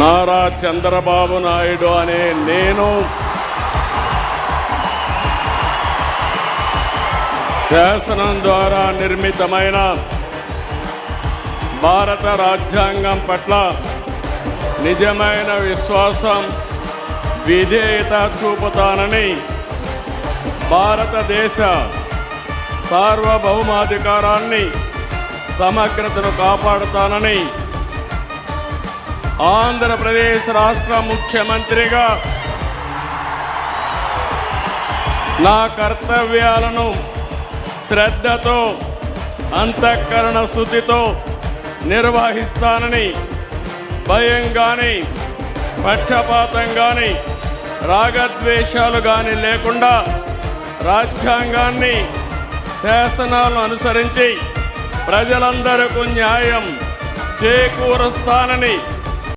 నారా చంద్రబాబు నాయుడు అనే నేను శాసనం ద్వారా నిర్మితమైన భారత రాజ్యాంగం పట్ల నిజమైన విశ్వాసం, విధేయత చూపుతానని, భారతదేశ సార్వభౌమాధికారాన్ని, సమగ్రతను కాపాడుతానని ఆంధ్రప్రదేశ్ రాష్ట్ర ముఖ్యమంత్రిగా నా కర్తవ్యాలను శ్రద్ధతో, అంతఃకరణ శుద్ధితో నిర్వహిస్తానని, భయం కానీ, పక్షపాతం కానీ, రాగద్వేషాలు కానీ లేకుండా రాజ్యాంగాన్ని, శాసనాలను అనుసరించి ప్రజలందరికీ న్యాయం చేకూరుస్తానని